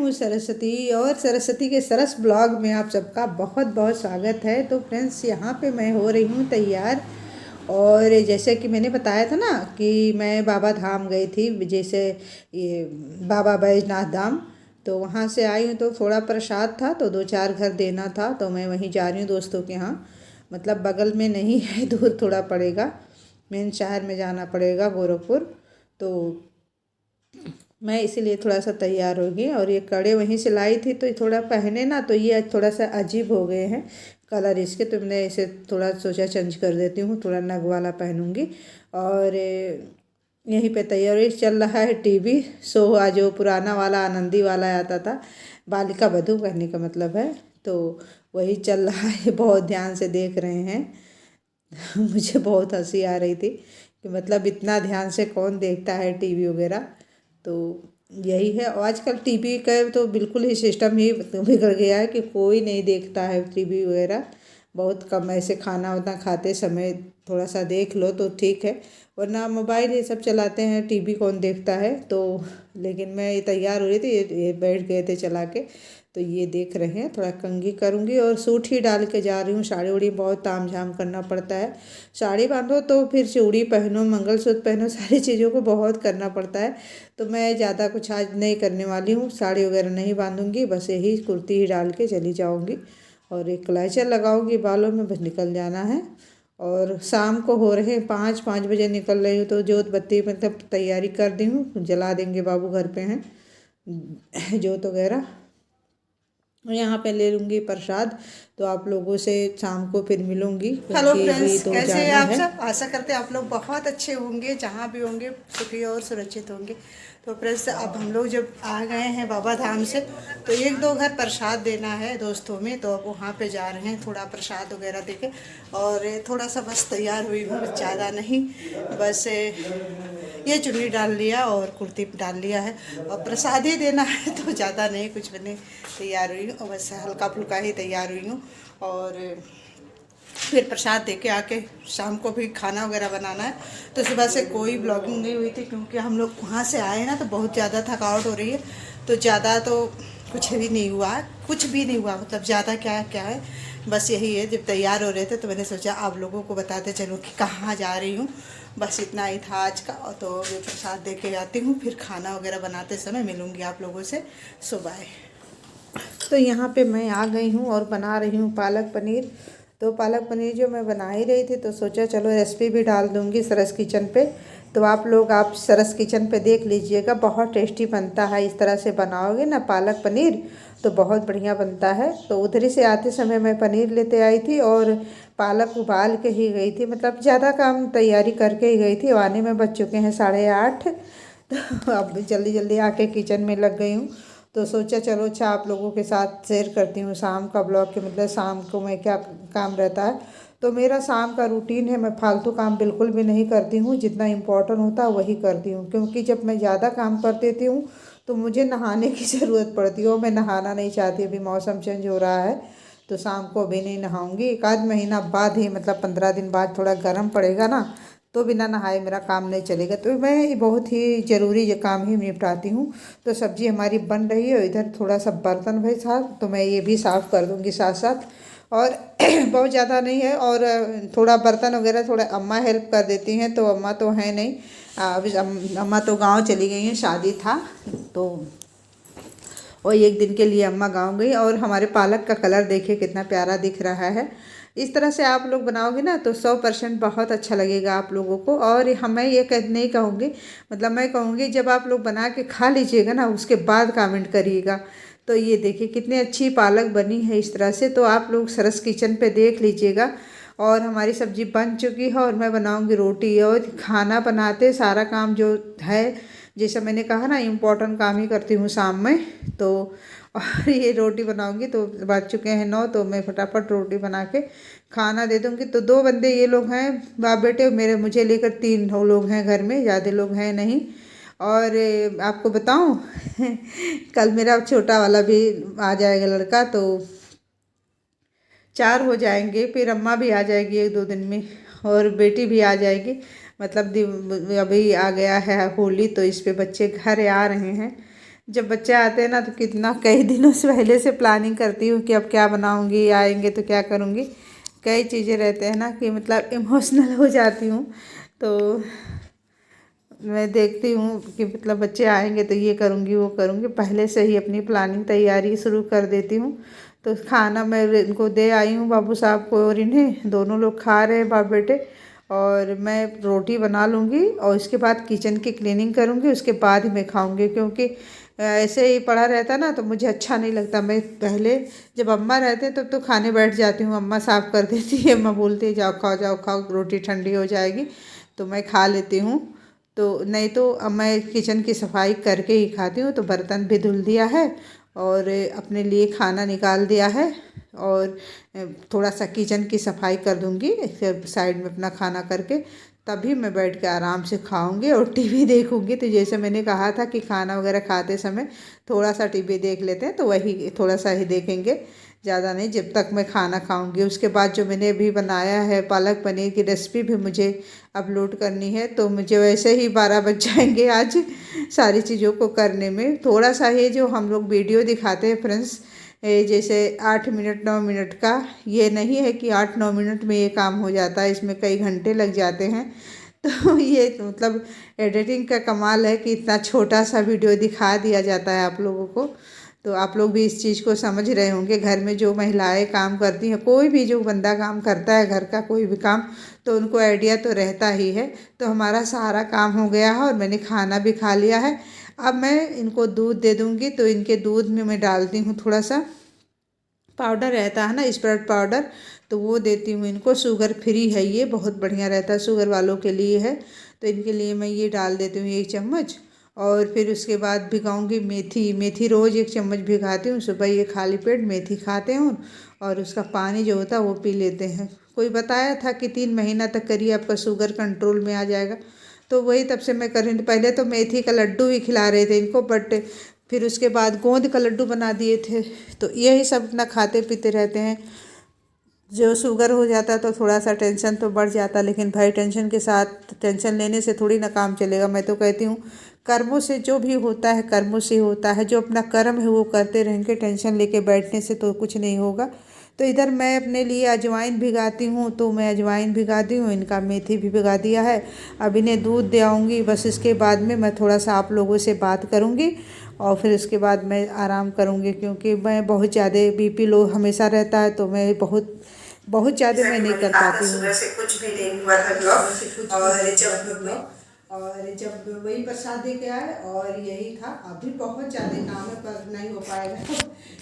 हूँ सरस्वती और सरस्वती के सरस ब्लॉग में आप सबका बहुत बहुत स्वागत है। तो फ्रेंड्स, यहाँ पे मैं हो रही हूँ तैयार। और जैसे कि मैंने बताया था ना कि मैं बाबा धाम गई थी, जैसे ये बाबा बैजनाथ धाम। तो वहाँ से आई हूँ तो थोड़ा प्रसाद था, तो 2-4 घर देना था, तो मैं वहीं जा रही हूँ दोस्तों के यहाँ। मतलब बगल में नहीं है, दूर थोड़ा पड़ेगा, मेन शहर में जाना पड़ेगा, गोरखपुर। तो मैं इसीलिए थोड़ा सा तैयार हो गई। और ये कड़े वहीं से लाई थी, तो ये थोड़ा पहने ना तो ये थोड़ा सा अजीब हो गए हैं कलर इसके, तो मैंने इसे थोड़ा सोचा चेंज कर देती हूँ, थोड़ा नग वाला पहनूंगी। और यहीं पे तैयारी चल रहा है। टीवी शो आज जो पुराना वाला आनंदी वाला आता था, बालिका बधू कहने का मतलब है, तो वही चल रहा है। बहुत ध्यान से देख रहे हैं। मुझे बहुत हंसी आ रही थी कि मतलब इतना ध्यान से कौन देखता है टीवी वगैरह। तो यही है, और आजकल टीवी का तो बिल्कुल ही सिस्टम ही बिगड़ गया है कि कोई नहीं देखता है टीवी वगैरह। बहुत कम, ऐसे खाना वाना खाते समय थोड़ा सा देख लो तो ठीक है, वरना मोबाइल ये सब चलाते हैं, टीवी कौन देखता है। तो लेकिन मैं ये तैयार हो रही थी, ये बैठ गए थे चला के, तो ये देख रहे हैं। थोड़ा कंघी करूँगी और सूट ही डाल के जा रही हूँ। साड़ी उड़ी बहुत ताम झाम करना पड़ता है। साड़ी बांधो तो फिर चूड़ी पहनो, मंगलसूत्र पहनो, सारी चीज़ों को बहुत करना पड़ता है। तो मैं ज़्यादा कुछ आज नहीं करने वाली हूँ, साड़ी वगैरह नहीं बांधूंगी, बस यही कुर्ती ही डाल के चली जाऊँगी। और एक क्लचर लगाऊंगी बालों में, बस निकल जाना है। और शाम को हो रहे 5 बजे निकल रही हूँ, तो जोत बत्ती मतलब तैयारी कर दी हूँ, जला देंगे, बाबू घर पे हैं, जोत वगैरह। और यहाँ पे ले लूँगी प्रसाद। तो आप लोगों से शाम को फिर मिलूँगी। हेलो फ्रेंड्स, कैसे हैं आप सब? आशा करते हैं आप लोग बहुत अच्छे होंगे, जहाँ भी होंगे सुखी और सुरक्षित होंगे। तो फ्रेंड्स, अब हम लोग जब आ गए हैं बाबा धाम से, तो 1-2 घर प्रसाद देना है दोस्तों में, तो अब वहाँ पे जा रहे हैं, थोड़ा प्रसाद वगैरह देके। और थोड़ा सा बस तैयार हुई हूँ, ज़्यादा नहीं, बस ये चुन्नी डाल लिया और कुर्ती डाल लिया है, और प्रसाद ही देना है, तो ज़्यादा नहीं, कुछ भी नहीं, तैयार हुई हूँ, और बस हल्का फुल्का ही तैयार हुई हूँ। और फिर प्रसाद दे के आके शाम को भी खाना वगैरह बनाना है। तो सुबह से कोई ब्लॉगिंग नहीं हुई थी, क्योंकि हम लोग वहाँ से आए ना, तो बहुत ज़्यादा थकावट हो रही है, तो ज़्यादा तो कुछ भी नहीं हुआ, कुछ भी नहीं हुआ, मतलब ज़्यादा क्या क्या है, बस यही है। जब तैयार हो रहे थे तो मैंने सोचा आप लोगों को बताते चलो कि कहाँ जा रही हूँ, बस इतना ही था आज का। और तो मैं प्रसाद दे के आती हूँ, फिर खाना वगैरह बनाते समय मिलूँगी आप लोगों से। सुबह तो यहाँ पे मैं आ गई हूँ और बना रही हूँ पालक पनीर। तो पालक पनीर जो मैं बना ही रही थी, तो सोचा चलो रेसिपी भी डाल दूँगी सरस किचन पे। तो आप सरस किचन पे देख लीजिएगा, बहुत टेस्टी बनता है। इस तरह से बनाओगे ना पालक पनीर तो बहुत बढ़िया बनता है। तो उधर ही से आते समय मैं पनीर लेते आई थी और पालक उबाल के ही गई थी, मतलब ज़्यादा काम तैयारी करके ही गई थी। आने में बज चुके हैं 8:30। तो अब जल्दी जल्दी आके किचन में लग गई हूँ। तो सोचा चलो अच्छा आप लोगों के साथ शेयर करती हूँ शाम का ब्लॉग, के मतलब शाम को मैं क्या काम रहता है। तो मेरा शाम का रूटीन है, मैं फालतू काम बिल्कुल भी नहीं करती हूँ, जितना इम्पोर्टेंट होता है वही करती हूँ। क्योंकि जब मैं ज़्यादा काम कर देती हूँ तो मुझे नहाने की ज़रूरत पड़ती है, और मैं नहाना नहीं चाहती। अभी मौसम चेंज हो रहा है, तो शाम को अभी नहीं नहाऊंगी, 1-आध महीना बाद ही, मतलब 15 दिन बाद थोड़ा गर्म पड़ेगा ना, तो बिना नहाए मेरा काम नहीं चलेगा। तो मैं बहुत ही ज़रूरी ये काम ही निपटाती हूँ। तो सब्ज़ी हमारी बन रही है, इधर थोड़ा सा बर्तन भाई साहब, तो मैं ये भी साफ़ कर दूँगी साथ साथ। और बहुत ज़्यादा नहीं है, और थोड़ा बर्तन वगैरह थोड़ा अम्मा हेल्प कर देती हैं, तो अम्मा तो है नहीं, अभी अम्मा तो गांव चली गई हैं, शादी था तो। और एक दिन के लिए अम्मा गाँव गई। और हमारे पालक का कलर देखिए कितना प्यारा दिख रहा है। इस तरह से आप लोग बनाओगे ना तो 100% बहुत अच्छा लगेगा आप लोगों को। और मैं ये नहीं कहूँगी, मतलब मैं कहूँगी जब आप लोग बना के खा लीजिएगा ना, उसके बाद कमेंट करिएगा। तो ये देखिए कितनी अच्छी पालक बनी है इस तरह से। तो आप लोग सरस किचन पे देख लीजिएगा। और हमारी सब्जी बन चुकी है, और मैं बनाऊंगी रोटी। और खाना बनाते सारा काम जो है, जैसे मैंने कहा ना, इम्पोर्टेंट काम ही करती हूँ शाम में। तो और ये रोटी बनाऊंगी, तो बज चुके हैं 9, तो मैं फटाफट रोटी बना के खाना दे दूँगी। तो 2 बंदे ये लोग हैं, बाप बेटे मेरे, मुझे लेकर 3 लोग हैं घर में, ज़्यादा लोग हैं नहीं। और आपको बताऊं कल मेरा छोटा वाला भी आ जाएगा लड़का, तो 4 हो जाएंगे। फिर अम्मा भी आ जाएगी 1-2 दिन में, और बेटी भी आ जाएगी। मतलब अभी आ गया है होली, तो इस पे बच्चे घर आ रहे हैं। जब बच्चे आते हैं ना तो कितना कई दिनों से पहले से प्लानिंग करती हूँ कि अब क्या बनाऊँगी, आएंगे तो क्या करूँगी। कई चीज़ें रहते हैं ना कि मतलब इमोशनल हो जाती हूँ। तो मैं देखती हूँ कि मतलब बच्चे आएंगे तो ये करूँगी वो करूँगी, पहले से ही अपनी प्लानिंग तैयारी शुरू कर देती हूँ। तो खाना मैं इनको दे आई हूँ बाबू साहब को, और इन्हें दोनों लोग खा रहे हैं बाप बेटे। और मैं रोटी बना लूँगी और उसके बाद किचन की क्लीनिंग करूँगी, उसके बाद ही मैं खाऊँगी। क्योंकि ऐसे ही पड़ा रहता ना तो मुझे अच्छा नहीं लगता। मैं पहले जब अम्मा रहते तब तो खाने बैठ जाती हूँ, अम्मा साफ़ कर देती है, अम्मा बोलती है जाओ खाओ, रोटी ठंडी हो जाएगी, तो मैं खा लेती हूँ। तो नहीं तो अब मैं किचन की सफाई करके ही खाती हूँ। तो बर्तन भी धुल दिया है और अपने लिए खाना निकाल दिया है, और थोड़ा सा किचन की सफाई कर दूँगी फिर साइड में अपना खाना करके, तभी मैं बैठ के आराम से खाऊंगी और टीवी देखूंगी। तो जैसे मैंने कहा था कि खाना वगैरह खाते समय थोड़ा सा टीवी देख लेते हैं, तो वही थोड़ा सा ही देखेंगे, ज़्यादा नहीं, जब तक मैं खाना खाऊंगी। उसके बाद जो मैंने अभी बनाया है पालक पनीर की रेसिपी भी मुझे अपलोड करनी है, तो मुझे वैसे ही 12 बज जाएंगे आज सारी चीज़ों को करने में। थोड़ा सा ये जो हम लोग वीडियो दिखाते हैं फ्रेंड्स, जैसे 8 मिनट 9 मिनट का, ये नहीं है कि 8 9 मिनट में ये काम हो जाता है, इसमें कई घंटे लग जाते हैं। तो ये तो मतलब एडिटिंग का कमाल है कि इतना छोटा सा वीडियो दिखा दिया जाता है आप लोगों को। तो आप लोग भी इस चीज़ को समझ रहे होंगे। घर में जो महिलाएं काम करती हैं, कोई भी जो बंदा काम करता है घर का कोई भी काम, तो उनको आइडिया तो रहता ही है। तो हमारा सारा काम हो गया है और मैंने खाना भी खा लिया है। अब मैं इनको दूध दे दूँगी, तो इनके दूध में मैं डालती हूँ थोड़ा सा पाउडर रहता है ना, स्प्रेड पाउडर, तो वो देती हूँ इनको। शुगर फ्री है, ये बहुत बढ़िया रहता है, शुगर वालों के लिए है। तो इनके लिए मैं ये डाल देती हूँ 1 चम्मच। और फिर उसके बाद भिगाऊंगी मेथी। मेथी रोज़ 1 चम्मच भिगाती हूँ, सुबह ये खाली पेट मेथी खाते हैं और उसका पानी जो होता है वो पी लेते हैं। कोई बताया था कि 3 महीना तक करिए, आपका शुगर कंट्रोल में आ जाएगा। तो वही तब से मैं कर रही हूँ। पहले तो मेथी का लड्डू भी खिला रहे थे इनको, बट फिर उसके बाद गोंद का लड्डू बना दिए थे। तो यही सब अपना खाते पीते रहते हैं। जो शुगर हो जाता है तो थोड़ा सा टेंशन तो बढ़ जाता है, लेकिन भाई टेंशन के साथ, टेंशन लेने से थोड़ी ना काम चलेगा। मैं तो कहती हूँ कर्मों से जो भी होता है कर्मों से होता है, जो अपना कर्म है वो करते रहेंगे, टेंशन लेके बैठने से तो कुछ नहीं होगा। तो इधर मैं अपने लिए अजवाइन भिगाती हूँ, तो मैं अजवाइन भिगा दी हूँ, इनका मेथी भी भिगा दिया है। अब इन्हें दूध दे आऊँगी, बस इसके बाद में मैं थोड़ा सा आप लोगों से बात करूँगी और फिर उसके बाद मैं आराम करूँगी। क्योंकि मैं बहुत ज़्यादा बीपी लो हमेशा रहता है, तो मैं बहुत बहुत ज़्यादा मैं नहीं कर पाती हूँ। सुबह से कुछ भी नहीं हुआ था ब्लॉग, और जब वही प्रसाद दे के आए और यही था। अभी बहुत ज़्यादा काम है पर नहीं हो पाएगा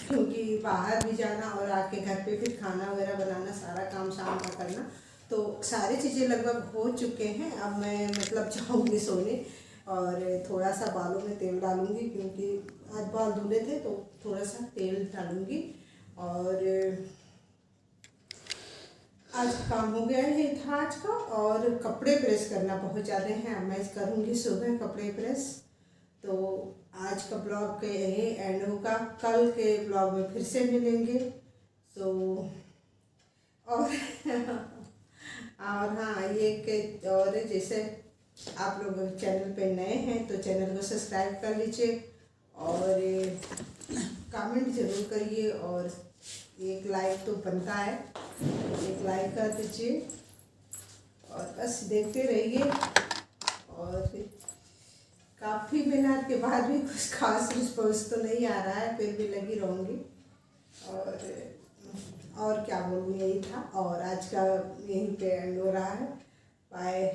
क्योंकि बाहर भी जाना और आके घर पे फिर खाना वगैरह बनाना, सारा काम शाम का करना, तो सारी चीज़ें लगभग हो चुके हैं। अब मैं मतलब जाऊँगी सोने और थोड़ा सा बालों में तेल डालूँगी, क्योंकि आज बाल धुले थे तो थोड़ा सा तेल डालूँगी। और आज काम हो गया है था आज का। और कपड़े प्रेस करना बहुत ज़्यादा है, अब मैं करूँगी सुबह कपड़े प्रेस। तो आज का ब्लॉग के यही एंड होगा, कल के ब्लॉग में फिर से मिलेंगे। तो और और हाँ, ये कि और जैसे आप लोग चैनल पे नए हैं तो चैनल को सब्सक्राइब कर लीजिए और कमेंट ज़रूर करिए, और एक लाइक तो बनता है, एक लाइक कर दीजिए और बस देखते रहिए। और फिर काफ़ी मेहनत के बाद भी कुछ खास रिस्पॉन्स तो नहीं आ रहा है, फिर भी लगी रहूँगी। और क्या बोलूँ, यही था और आज का यहीं पे एंड हो रहा है। बाय।